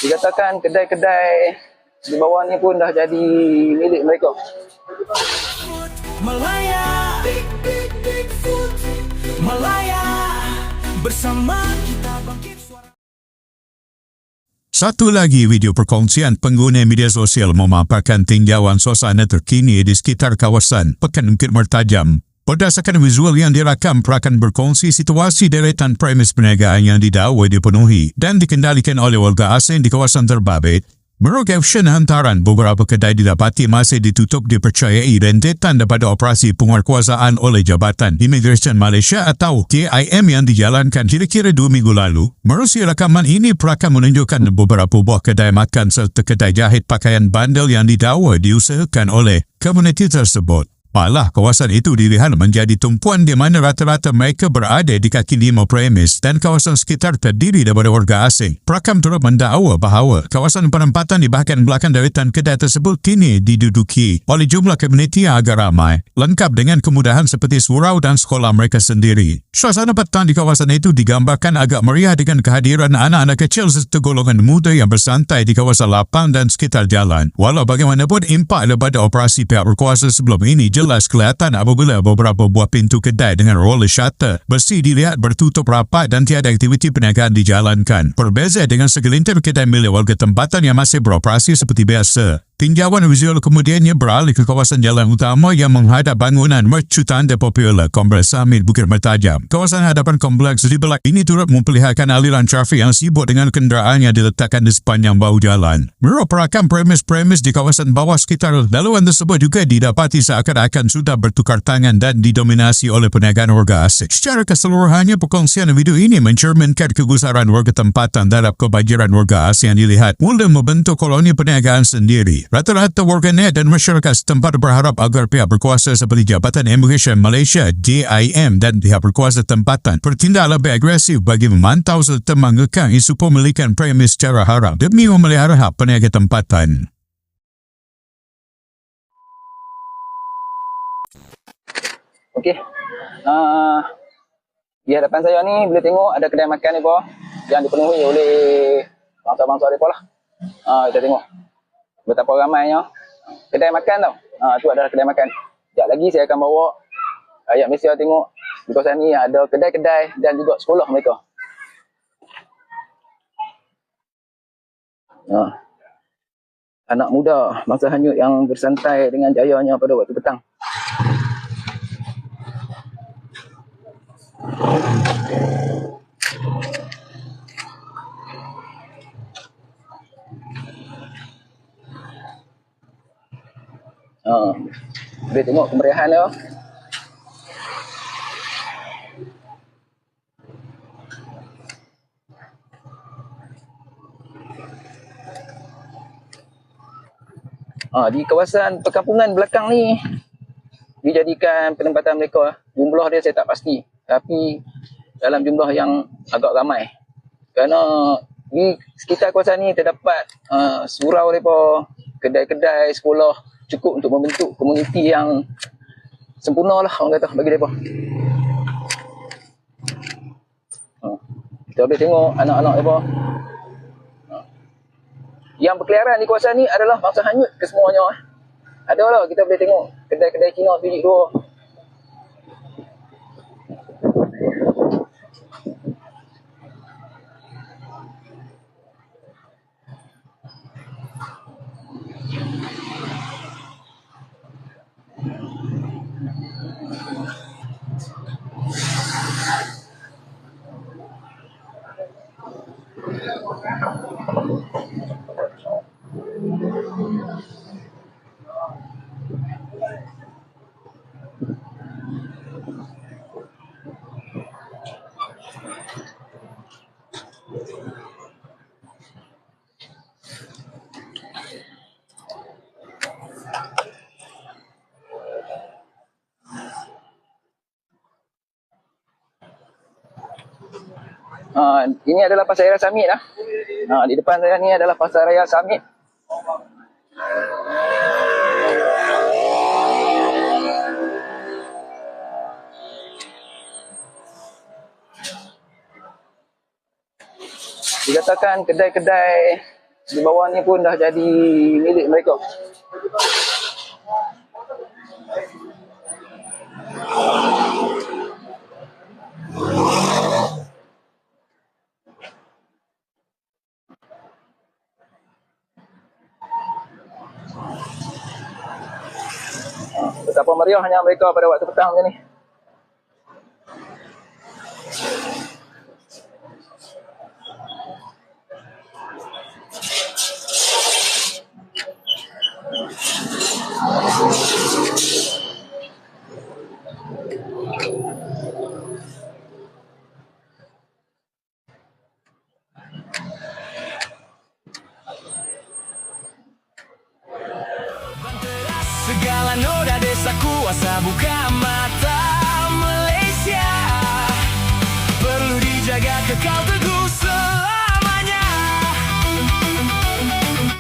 Dikatakan kedai-kedai di bawah ni pun dah jadi milik mereka. Malaya, Malaya, bersama kita bangkit suara. Satu lagi video perkongsian pengguna media sosial memaparkan tinjauan suasana terkini di sekitar kawasan Pekan Bukit Mertajam. Berdasarkan visual yang dirakam, perakan berkongsi situasi deretan premis perniagaan yang didakwa dipenuhi dan dikendalikan oleh warga asing di kawasan terbabit. Menurut caption hantaran, beberapa kedai didapati masih ditutup dipercayai rentetan daripada operasi penguatkuasaan oleh Jabatan Imigresen Malaysia atau JIM yang dijalankan kira-kira 2 minggu lalu. Menerusi rakaman ini, perakan menunjukkan beberapa buah kedai makan serta kedai jahit pakaian bandel yang didakwa diusahakan oleh komuniti tersebut. Malah, kawasan itu dilihat menjadi tumpuan di mana rata-rata mereka berada di kaki lima premis dan kawasan sekitar terdiri daripada warga asing. Perakam turut mendakwa bahawa kawasan penempatan di bahagian belakang deretan kedai tersebut kini diduduki oleh jumlah komuniti yang agak ramai, lengkap dengan kemudahan seperti surau dan sekolah mereka sendiri. Suasana petang di kawasan itu digambarkan agak meriah dengan kehadiran anak-anak kecil serta golongan muda yang bersantai di kawasan lapang dan sekitar jalan. Walau bagaimanapun, impak daripada operasi pihak berkuasa sebelum ini jelas kelihatan apabila beberapa buah pintu kedai dengan roller shutter bersih dilihat bertutup rapat dan tiada aktiviti perniagaan dijalankan. Berbeza dengan segelintir kedai milik warga tempatan yang masih beroperasi seperti biasa. Tinjauan visual kemudiannya beralih ke kawasan jalan utama yang menghadap bangunan mercu tanda popular Kompleks Summit Bukit Mertajam. Kawasan hadapan kompleks di belakang ini turut memperlihatkan aliran trafik yang sibuk dengan kenderaan yang diletakkan di sepanjang bahu jalan. Menurut perakam, premis-premis di kawasan bawah sekitar laluan tersebut juga didapati seakan-akan sudah bertukar tangan dan didominasi oleh perniagaan warga asing. Secara keseluruhannya, perkongsian video ini mencerminkan kegusaran warga tempatan terhadap kebanjiran warga asing yang dilihat mula membentuk koloni perniagaan sendiri. Rata-rata warganet dan masyarakat setempat berharap agar pihak berkuasa seperti Jabatan Imigresen Malaysia JIM dan pihak berkuasa tempatan bertindak lebih agresif bagi memantau serta mengekang isu pemilikan premis secara haram demi memelihara hak peniaga tempatan. Okey. Di hadapan saya ni boleh tengok ada kedai makan ni bawah yang dipenuhi oleh bangsa-bangsa mereka lah. Kita tengok betapa ramainya kedai makan tau. Tu adalah kedai makan. Sekejap lagi saya akan bawa rakyat Malaysia tengok di kawasan ni ada kedai-kedai dan juga sekolah mereka. Anak muda bangsa Hanyut yang bersantai dengan jayanya pada waktu petang. Boleh tengok kemeriahan dia. Di kawasan perkampungan belakang ni dijadikan penempatan mereka. Jumlah dia saya tak pasti, tapi dalam jumlah yang agak ramai. Kerana di sekitar kawasan ni terdapat surau mereka, kedai-kedai, sekolah, cukup untuk membentuk komuniti yang sempurna lah orang kata bagi mereka. Kita boleh tengok anak-anak mereka. Yang berkeliaran di kawasan ni adalah bangsa Hanyut kesemuanya. Ada lah, kita boleh tengok kedai-kedai Cina bilik dua. Ini adalah Pasar Raya Summit lah. Di depan saya ni adalah Pasar Raya Summit. Dikatakan kedai-kedai di bawah ni pun dah jadi milik mereka. Betapa meriahnya mereka pada waktu petang macam ni. Segala noda desa kuasa buka mata Malaysia perlu dijaga kekal.